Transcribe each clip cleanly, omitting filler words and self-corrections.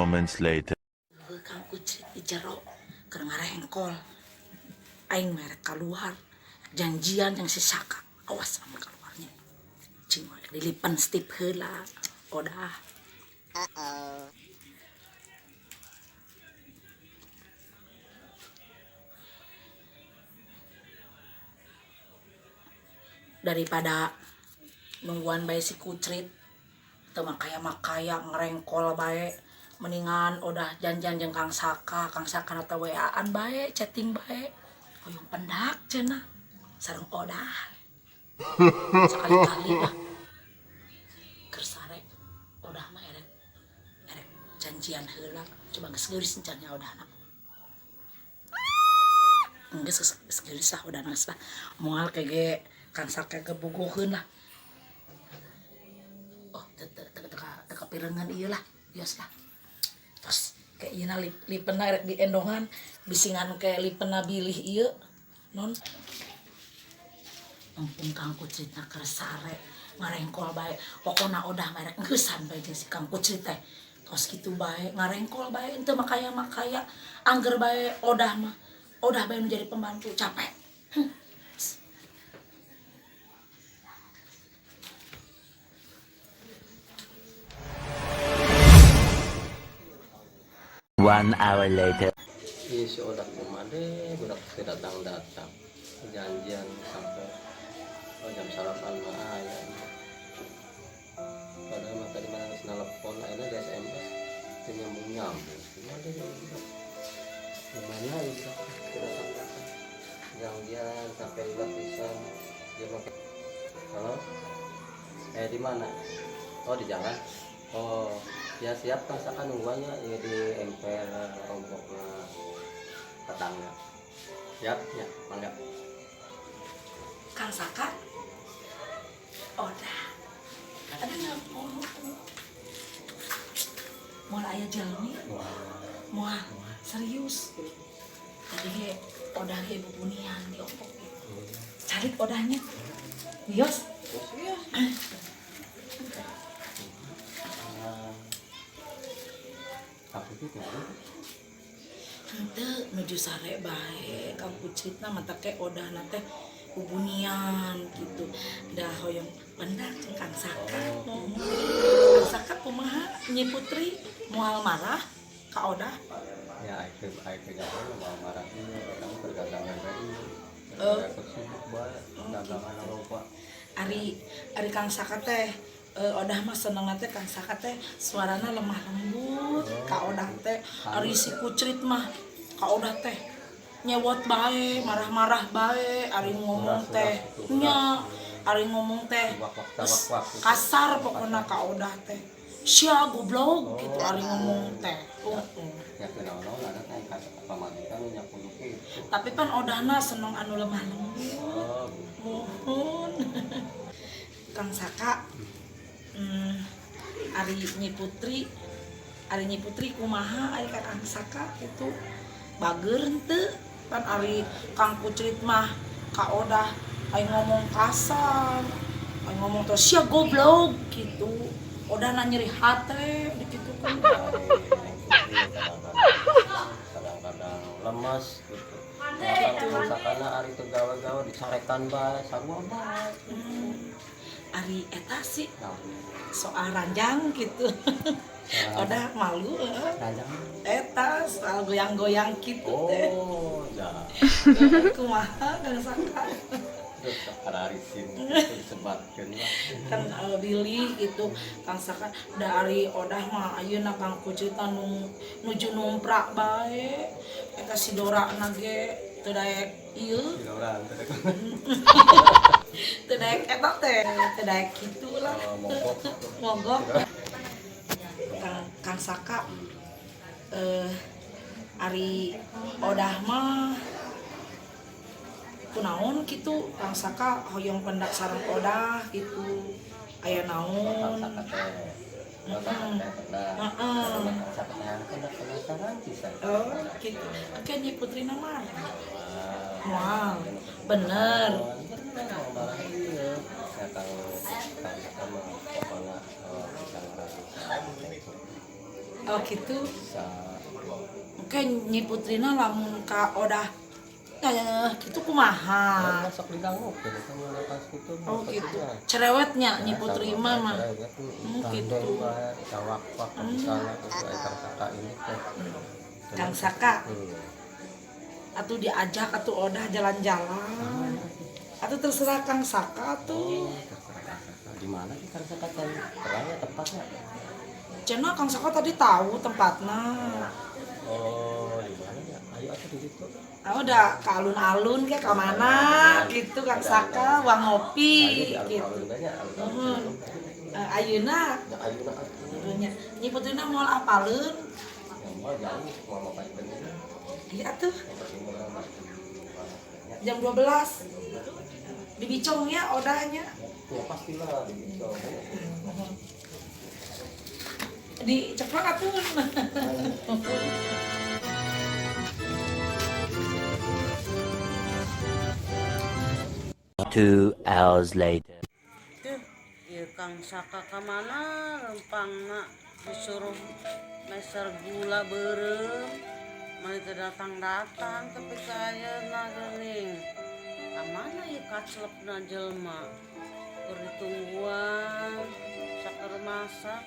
moments later. Kang Ucit di jero keur ngarengkol. Aing merek keluar. Janjian yang sisaka. Awas sama keluarnya. Cing dilipan stip heula. Odah. Daripada nungguan bae si Kucrit teu makaya ngerengkol bae mendingan udah janjian jeung Kang Saka na WA-an bae chatting bae hoyong pendak cenah sareng odah sekali-kali lah keur sare odah mah erek janjian heula coba geus geulis encannya odahna geus geulis lah odahna geus lah moal kege Kang Saka gebuguheun lah. Oh, teka pirengan ieu lah, bios lah. Terus kayak ieu lipena rek di endongan, bisingan kayak lipena bilih ieu non. Ampun Kang Kucrit keur sare ngarengkol bae. Pokona odah merek ngeusan bae jeung si Kang Kucrit teh. Tos kitu bae ngarengkol bae teu makaya angger bae odah mah. Odah bae nu jadi pembantu capek. One hour later. Iya si odak kumade budak datang janjian sampai jam sarapan mah aya padahal mah tadi mana geus nelpon ayeuna di SMS teu nyambung kumade gimana ya datang janjian sampai di lapisan dia pakai halo di mana oh di jalan oh ya siap masakan nungguannya ya di emper romboknya tetangga siap ya mangga Kang Saka odah aduh moal aya jalmi moal serius tadi ge odah ge bubunian di ompok cari odahnya bios henteu nuju sare bae Kang Kucrit na mata ke odahna teh hubunian gitu dah hoyong pendak jeung Kang Saka Kang Saka kumaha Nyi Putri moal marah ka odah ya aing teh moal marah ieu orang perdagangan bae sibuk bae dagangan loba ari Kang Saka teh odah mah seneng teh Kang Saka teh suarana lemah lembut ka odah teh ari si Kucrit mah ka odah teh nyewot bae marah-marah bae ari ngomong teh nya ari ngomong teh kasar pokona ka odah teh sia goblok gitu ari ngomong teh ya kenal-kenal ada teh pamajikan nya kudu kitu tapi pan odahna seneng anu lemah lembut mohon Kang Saka Ari Nyi Putri kumaha ari ka Kang Saka itu bageur henteu pan ari Kang Kucrit mah ka odah aya ngomong kasar aya ngomong teh sia goblok gitu odahna nyeri hate dikitu kan kadang-kadang lemas gitu sakana ari teu gawe-gawe dicarekan bae sarua bae ari eta sih soal ranjang gitu odah malu ranjang eta soal goyang-goyang gitu teh oh ya kumaha Kang Saka terus sakarisin disebatkeun lah kan Billy gitu Kang Saka da ari odah mah ayeuna Kang Kucrit nuju numprak bae eta si Dora na ge teu daek ieu teu daek eta teh teu daek kitu lah mogok Kang Saka ari odah mah kunaon gitu Kang Saka hoyong pendak sareng odah gitu aya naon oh gitu oke Nyi Putri namar wow bener Oh gitu. Bisa. Oke, Nyi Putrina lamun ka odah gitu kumaha. Masuk di dangu gitu kan pas gitu. Oh gitu. Cerewetnya Nyi Putri mah. Gitu. Cawak-wak misalnya itu Kang Saka ini teh. Kang Saka atuh diajak atuh odah jalan-jalan. Atuh terserah Kang Saka atuh. Di mana sih Kang Saka tadi? Terangnya tempatnya. Cenah Kang Saka tadi tahu tempatnya. Oh, di mana ya? Ayo atuh di situ. Ah udah ke alun-alun kayak ke mana gitu Kang Saka uang ngopi gitu. Ayeuna Ayeuna Nyi Putrina moal apaleun? mau jauh mau apa itu? Iya tuh. Jam 12. Di Bicongnya odahnya. Ya pastilah di Bicong. Di ceplok atuh. 2 hours later. Ya Kang Saka kamana lempangna disuruh meser gula berem mana datang tapi kayana geuning kamana ieu kaclepna jelema keur ditungguan sakeur masak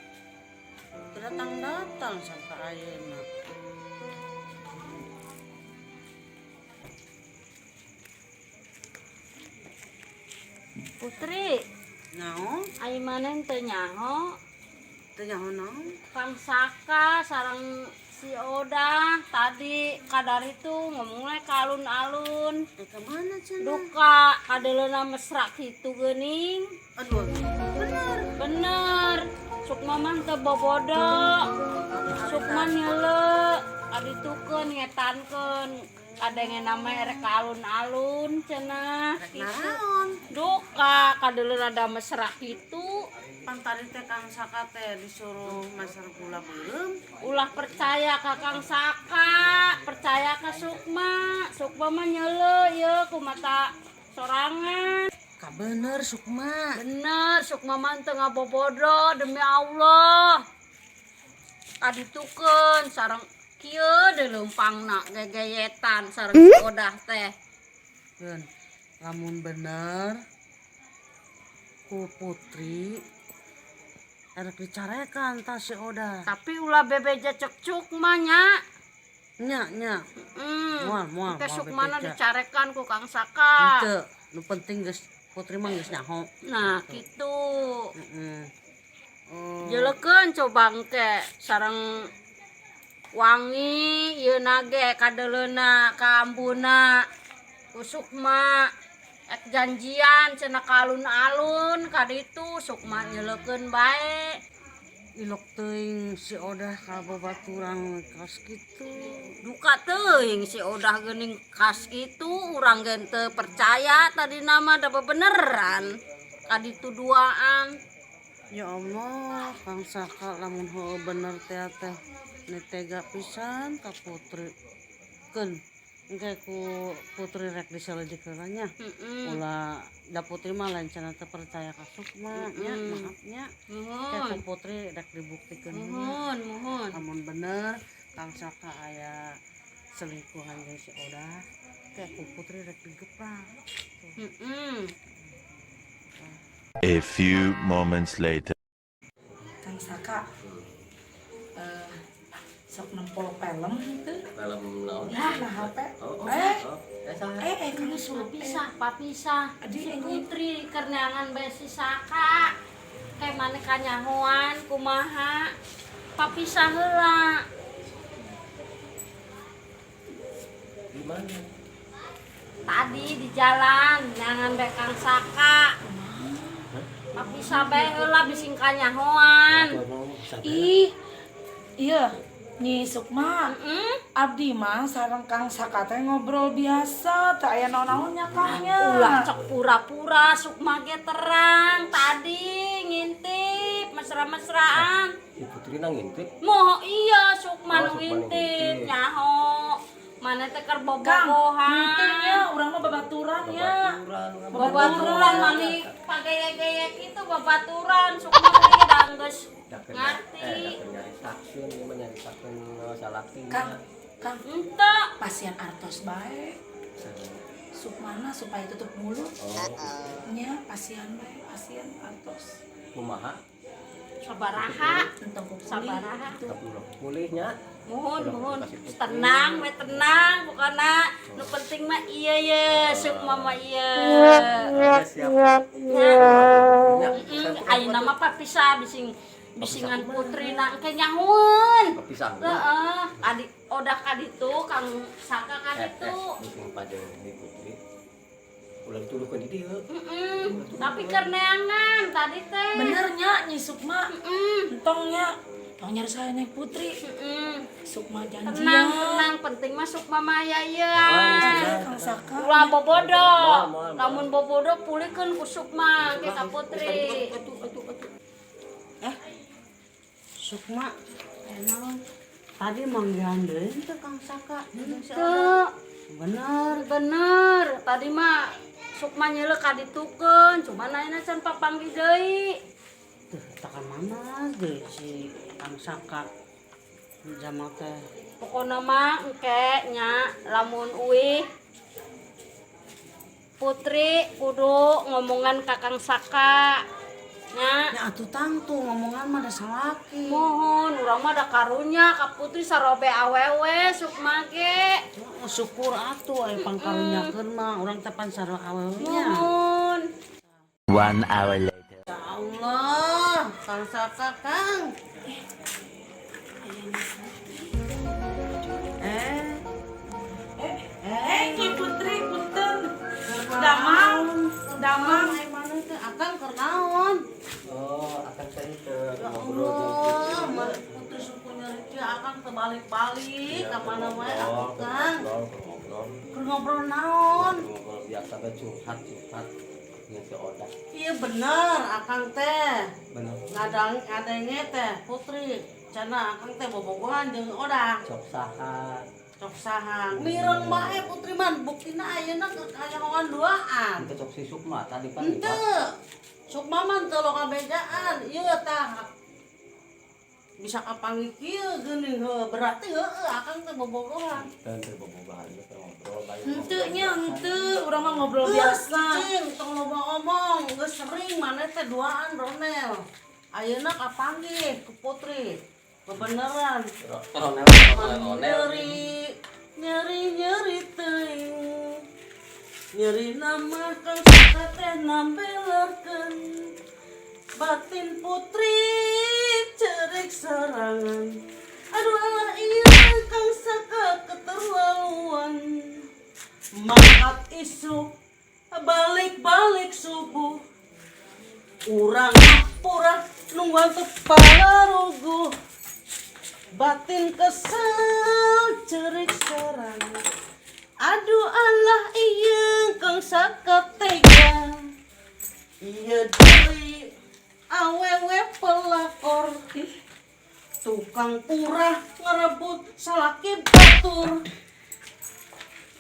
datang sampai ayeuna. Putri, Naon? ai maneh teu nyaho. Teu nyaho naon? Kang Saka sareng si Oda tadi kadar itu ngomongnya ka alun-alun. Ke mana cenah? Duka kadeleuna mesra kitu geuning. Aduh, Bener. Sukma mah teu bobodo. Sukma nyeuleuh aditukeun ngetankeun. Kadenge nama rek ka alun-alun cenah. naon? Duka kadeleuna ada mesra kitu. Pan tadi teh Kang Saka teh disuruh masak gula belum? Ulah percaya ka Kang Saka, percaya ka Sukma. Sukma mah nyeuleuh ieu ku mata sorangan. Ka bener Sukma. Bener, Sukma mah teu ngabobodo demi Allah. Aditukeun sareng kieu deui leumpangna gegeyetan sareng si Odah teh. Keun, lamun bener ku Putri arek dicarekan tah si Oda. Tapi ulah bebeja cekcuk mah nya. Nya. Moal Teh Sukmana bebeja. dicarekan ku Kang Saka. Henteu, nu penting geus Putri mah geus nyaho. Nah, kitu. Heeh. Oh, Jeleukeun coba engke sareng wangi ieu nage kadeleuna ka ambuna ku Sukma ek janjian cenah ka alun-alun ka ditu Sukma nyeleukeun bae. ilok teuing si Oda ka babaturan kos kitu. Duka teuing si Odah geuning kas kitu urang gen teu percaya tadi nama da bebeneran ka ditu duaan. Ya Allah, Kang Saka lamun heueuh bener teh nu tega pisan ka Putri. Keun, engke ku Putri rek disalejikeun nya. Ulah da Putri mah lain cenah teu percaya ka Sukma nya, maafnya. Ke ku Putri rek dibuktikeun nya. Mohon. Lamun bener Kang Saka aya selingkuhan jeung si Oda, ke ku Putri rek digeprak. A few moments later. Kang Saka sok nempel film gitu. Film naon? Ya, nah HP. Kang Papisah. Adi, Si Putri keur neangan bae si Saka. Kayak maneh kanyahoan kumaha. Papisah heula. Di mana? Tadi di jalan neangan bae Kang Saka. Papisah bae heula bising kanyahoan. Ih, iya Nyi Sukma, Heeh. abdi mah sareng Kang Saka teh ngobrol biasa, teu aya naon-naonnya kahnya. Ulah cek pura-pura Sukma ge terang tadi ngintip mesra-mesraan. Si Putri nang ngintip. Moh iya Sukma Sukma nu nu ngintip ngintip. nyaho. Mana teh keur Kang, bobogohan. ngintipnya urang mah babaturan ya. Babaturan mani pagaya-gaya kitu babaturan Sukma teh danggeus Ngerti. nyaritakeun ieu mah nyaritakeun salaki. Kang Ente. pasien artos baik Sukmana supaya tutup mulut nya pasien baik pasien artos Kumaha? Sabaraha. tentang Sabaraha. Pulihnya. Mohon tenang pokoknya nu penting mah iya ya Sukma mah iya Siap. ayeuna mah papisa bisingan putri na engke nyahoun Pisang. heeh adik odah kaditu Kang Saka kaditu Bising pajeng di putri. Ulah dituduhkeun di dieu. tapi kerneangan tadi teh benernya Nyi Sukma entongnya tong nyari saya naik putri Sukma janjian tenang penting mah Sukma mah ya Kang Saka ulah bobodo lamun bobodo pulihkeun ku Sukma ke ka putri Sukma enak tadi manggihan deui teh Kang Saka Tuh, bener tadi mah Sukma nyelek kaditukeun cuma ayeuna can papanggih deui tuh tekan mana ge si Kang Saka jama teh pokona mah engke nya lamun uih putri kudu ngomongan ka Kang Saka nya ya atuh tang tuh ngomongan mah da salaki mohon urang mah da karunya ka putri sarobe awewe Sukma ge oh, syukur atuh aya pangkarunyakeun mah urang teh pan sarua awewenya mohon 1 hour later. ya Allah Kang Saka Kang Nyi putri punten damang mana teh akan keur naon Oh, akan saya ke ya ngobrol Allah mari putri suku nyari akan terbalik-balik ka mana wae atuh Kang ngobrol. keur ngobrol naon Ngobrol biasa teh curhat dengan si Oda. iya bener akang teh Bener. ngadenge teh putri cenah akang teh bobogohan jeung Oda Cok saha. cok saha mireng bae putri man buktina ayeuna kayahoan duaan Kita cok si Sukma tadi kan. henteu Sukma man teu lo kabejaan ieu tah bisa kapanggih kieu geuning heuh berarti heueuh akang teh bobogohan Dan terbobogahan kita ngobrol banyak. henteu nya henteu urang mah ngobrol biasa cing tong loba omong geus sering maneh teh duaan Ronel ayeuna kapanggih ke putri kebeneran nyeri teuing nyeri nama Kang Saka teh nambelerkeun batin putri cerik serangan aduh alah ieu Kang Saka keterlaluan mangkat isu balik subuh urang pura nungguan teu palaruguh batin kesel cerik serangan aduh alah ieu Kang Saka tega ieu deui awewe pelakor tukang purah ngerebut salaki batur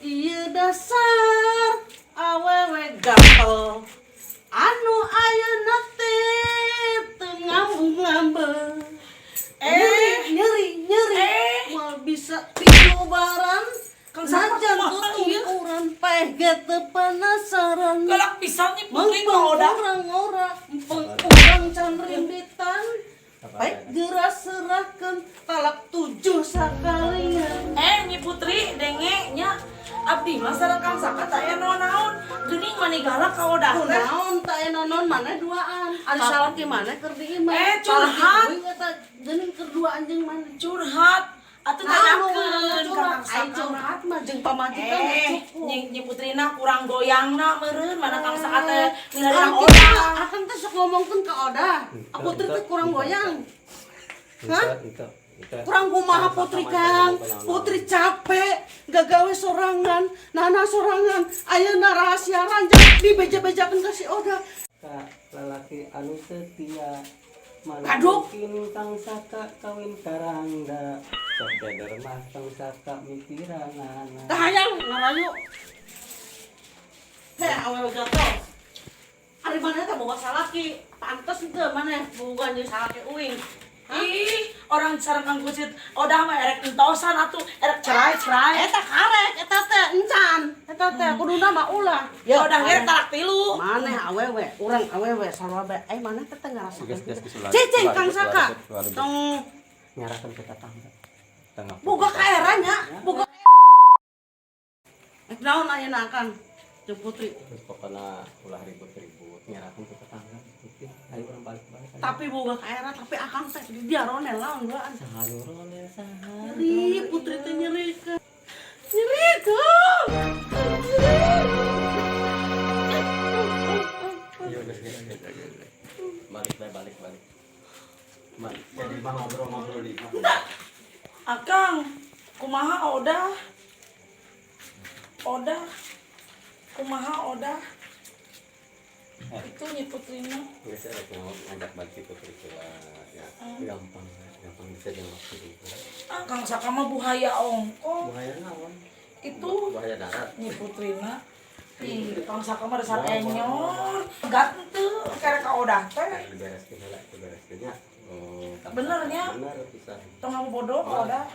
ieu dasar awewe gatel anu ayeuna teh teu ngambung-ngambung nyeri mal bisa pinubaran sajan tuturan pege teu penasaran galak pisan Nyi putri mah Oda orang-orang urang can rimbitan baik geras serahkeun talak 7 sakalian Nyi putri denge nya abdi mah sareng Kang Saka teh aya naon-naon geuning mani galak ka Oda teh naon teh aya naon maneh duaan ari salaki maneh keur diimah curhat. geuning keur duaan jeung maneh curhat atuh tanyakeun ka Kang ai Saka curhat mah jeung pamajikan cukup Nyi putrina kurang goyangna meureun mana Kang Saka teh nilai Akan Oda akan teh sok ngomongkeun ka Oda putri teh kurang goyang hah kurang kumaha putri Kang putri capek gagawe sorangan nana sorangan ayeuna rahasia ranjang dibeja-bejakeun ka si Oda Kak lalaki anu setia Aduh. mungkin Kang Saka kawin karangga sok deder mah Kang Saka mikiranana tah hayang ngarayu heh awewe gatel ari maneh teh boga salaki pantes teu maneh boga jeung salaki uing Ih, orang sareng Kang Kucrit udah mah erek entosan atuh, erek cerai. Eta karek, eta teh encan. Eta teh kuduna mah ulah. Ya udah ngerek talak tilu. Maneh awewe, urang awewe sarua bae. Maneh teh ngarasakeun. Geus ulah. Cicing Kang Saka. Tong Nyarakan ke tetangga. Tengah. boga kaeranya, boga. Naon ayeuna Kang? Jeung Putri. Terus pokoknya ulah ribut-ribut nyarakan ke tetangga. Oke, ayo orang balik-balik. Tapi boga kaera tapi akang teh di dia ronel lawan duaan. Sahaluron ya saha. Nyeri Putri teh nyerikeun. Nyerikeun. Ayo geus. Balik. Mari, jadi bang ngobrol di mana? Akang, kumaha Odah? Kumaha. Itu Nyi Putrina. Geus rek ngajak balik itu ya. Gampang bisa jeung waktu itu. Kang Saka mah buhaya ongko. Bahaya naon? Itu Bahaya darat. Nyi Putrina. Ih, Kang Saka mah dasar enyor. Ganteu kere ka Odah teh. Dibereskeun heula, dibereskeun nya. Benernya? Bener pisan. Tong bodoh ka Odah.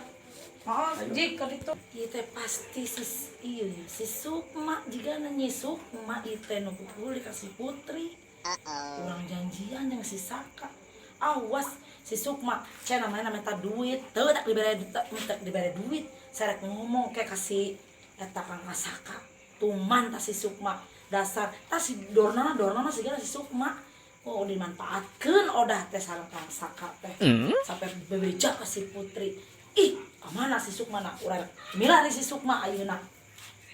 Jika itu kita pasti si Sukma jika Nyi Sukma itu nu kukulik kasih Putri. Orang janjian yang si Saka. Awas si Sukma cenah namanya duit, teu tak dibere duit. Sarek ngomong kayak kasih eta Kang Saka. Tuman tas si Sukma dasar tas si dornana sigana si Sukma. Oh dimanfaatkeun Odah teh sareng Kang Saka teh. Sampai bebeja kasih Putri. Ih, kemana si Sukma nak urang milari si Sukma ayeuna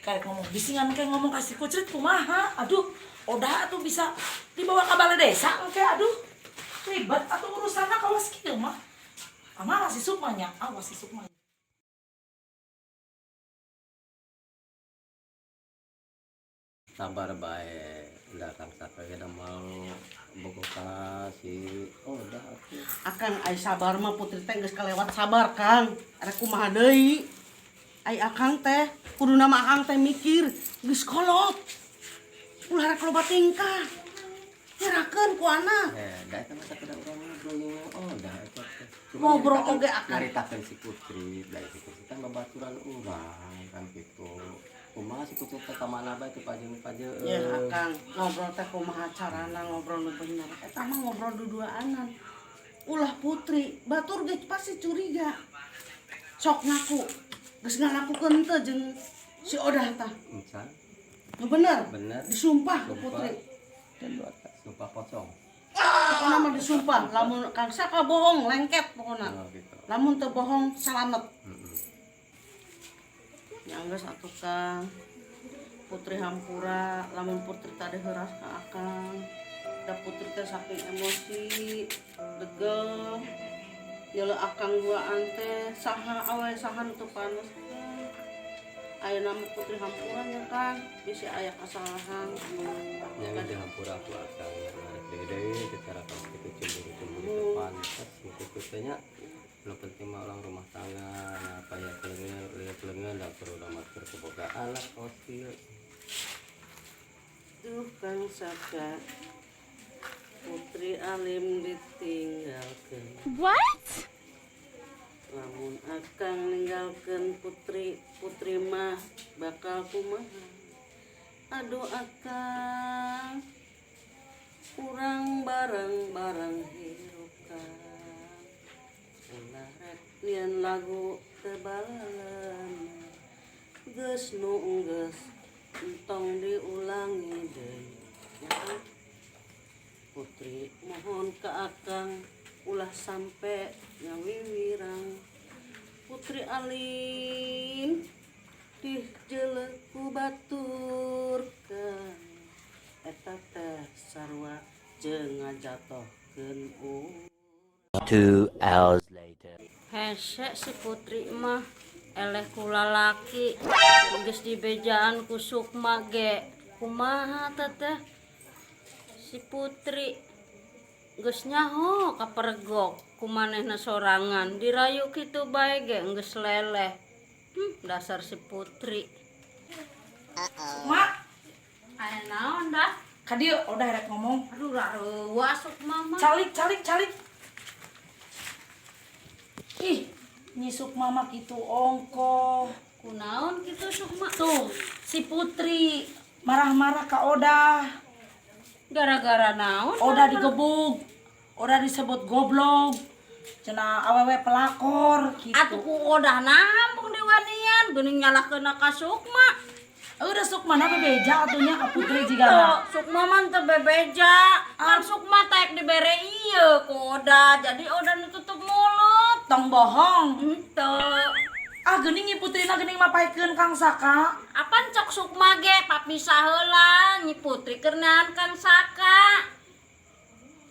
kayak ngomong bisingan kayak ngomong kasih Kucrit kumaha aduh Odah tuh bisa dibawa ke balai desa engke aduh ribet atuh urusanna kawas kieu mah kemana si Sukma nya awas si Sukma Sabar bae, datang Saka kita mau bogoka si udah atuh. Akang ai sabar mah Putri teh geus kalewat sabar Kang. Arek kumaha deui? Ai akang teh kuduna mah akang teh mikir geus kolot. Ulah rek loba tingkah. Nyerakeun ku anak. Da eta mah sakedah urang ngobrol udah eta teh. Ngobrol oge akang. Nyaritakeun si Putri, dari si Putri kan babaturan urang kan gitu. Kumaha si Putri teh ka mana bae teu pajeung. Ya akang ngobrol teh kumaha carana ngobrol nu bener. Eta mah ngobrol duduaanan. Ulah Putri, batur ge pasti curiga. Sok ngaku. Geus ngalakukeun teh jeung si Odah tah. Encan. Nu bener? Bener. Disumpah ku Putri. Sumpah pocong. Pokona mah disumpah, lamun Kang Saka bohong lengket pokona. Oh gitu. Lamun teu bohong salamet. Heeh. Nyanggeus atuh Kang. Putri hampura, lamun Putri tadi heuras ka akang. Da Putri teh saking emosi, degel. Yeuleuh akang duaan teh saha awe saha nu teu panes. Ayeuna mah Putri hampura nya Kang, bisi aya kasalahan. Yang ada hampura aku akan narik deui secara pasti cemburu depan itu kayaknya lo penting mah orang rumah tangga apa ya kelengan dan perlu masker kebogaan lah hostil. Duh Kang Saka, Putri alim ditinggalkeun. What? Lamun akang ninggalkeun Putri, Putri mah bakal kumaha? Aduh akang, urang bareng-bareng hirup Kang. Ulah rek nyeun lagu tebaleun, geus nu geus entong diulangi deui. Ya Kang? Putri mohon ka akang ulah sampe ngawiwirang. Putri alim dijeuleuh ku baturkeun. Eta teh sarua jeung ngajatohkeun urang. 2 hours later. Hese si Putri mah eleh ku lalaki geus dibejaan ku Sukma ge kumaha teteh si Putri geus nyaho kapergok ku manehna sorangan dirayu kitu bae ge geus leleh. Dasar si Putri. Mak Aya naon dah? ka dieu Odah rek ngomong Aduh rarewa Sukma mah. calik Ih, nyisuk mama gitu ongko. Kunaon gitu Sukma? Tuh, si Putri marah-marah ke Odah. Gara-gara naon? Odah digebuk. Odah disebut goblok. Cenah awewe pelakor gitu. Atuh ku udah nambung diwanian, geuning nyalahkeun ka Sukma. Udah Sukma na bebeja atunya ka Putri Tuh, jigana. Sukma mah teu bebeja. Kan Sukma taek dibere ieu ku Oda, jadi Oda nu tutup mulut. Tong bohong. Henteu. Ah geuning Nyi Putrina geuning mapaikeun Kang Saka. Apan cok Sukma ge papisah heula, Nyi Putri keur nahan Kang Saka.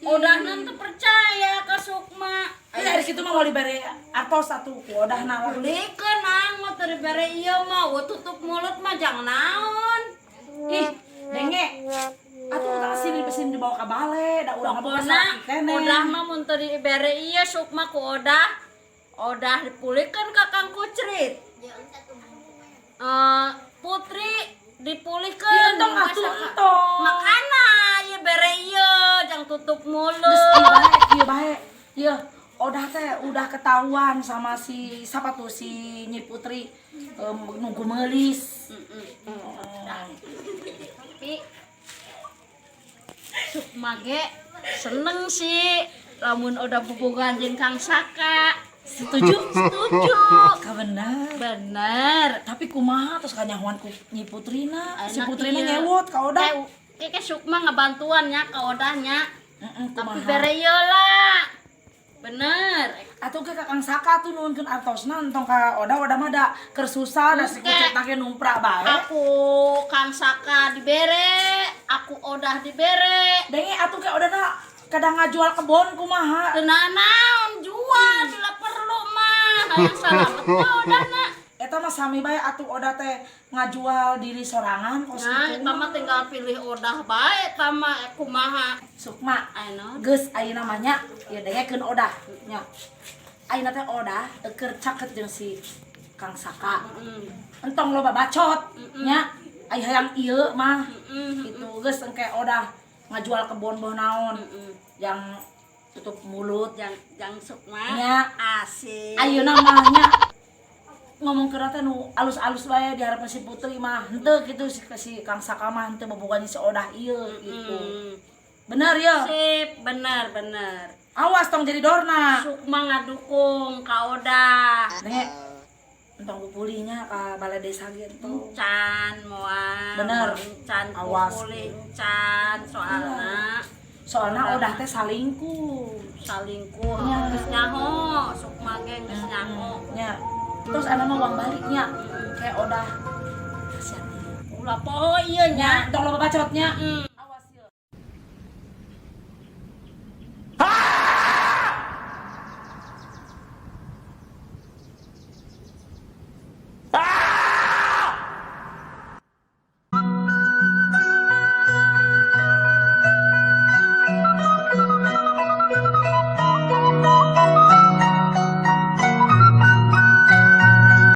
Odah teu percaya ka Sukma. Aya dari situ mah mau dibere atos atuh ku Odah na. Ulikeun anggot teu dibere ieu mah, we tutup mulut mah jang naon. Ih, denge. Atuh tak sini pesin dibawa ka bale, da urang mah Pokona kene. Odah mah mun teu dibere ieu Sukma ku Odah. Odah dipulihkeun ka Kang Kucrit. Putri dipulihkeun. Ieu entong atuh entong. Makana ieu bere ieu jang tutup Geus mulut. ieu bae. Ieu Odah teh udah ketahuan sama si siapa tuh si Nyi Putri nunggu melis. Tapi Sukma ge seneng sih lamun udah hubungan jeung Kang Saka. Setuju? Setuju. Ka bener. Bener. Tapi kumaha terus kanyahoan ku Nyi Putrina. Si Enak Putrina ieu. nyewot ka Odah. Ke Sukma ngabantuan nya ka Odahnya. Tapi Kumaha. bere ieu lah. Bener. Atuh ge ka Kang Saka tuh nuhunkeun artosna entong ka Odah mah da keur susah da si Oke. kucetna ge numprak bae. Aku Kang Saka dibere, aku Odah dibere. Denge atuh ge Odahna kadang ngajual kebon kumaha. Teu naon jual bila perlu mah. Hayang salamet mah Odahna. Eta mah sami bae atuh Odah teh ngajual diri sorangan kos Nah, kitu. eta mah tinggal pilih Odah bae eta mah kumaha. Sukma. Anu. Geus ayeuna mah nya ieu dengekeun Odah nya. Ayeuna teh Odah keur caket jeung si Kang Saka. Entong loba bacot nya. Ai hayang ieu mah itu geus engke Odah ngajual kebon boh naon. Yang tutup mulut Jang Sukma. nya. Asik. Ayeuna mah nya ngomong keur teh nu alus-alus bae dihareupeun si Putri mah henteu kitu si Kang Saka mah henteu bobogan si Odah ieu gitu. Bener ya? Sip, bener. Awas tong jadi dorna. Sukma ngadukung ka Odah. Nek entong kupulinya ka balai desa ge entong. Can moal. Bener. Can Awas. kupuli can soalna Soalna Odah teh salingkuh. salingkuh Ya. geus nyaho, Sukma ge geus nyaho. Nya. Terus ana mah uang baliknya kayak Odah. Kasihan. Ulah poho ieu nya. Nya, entong loba bacotnya.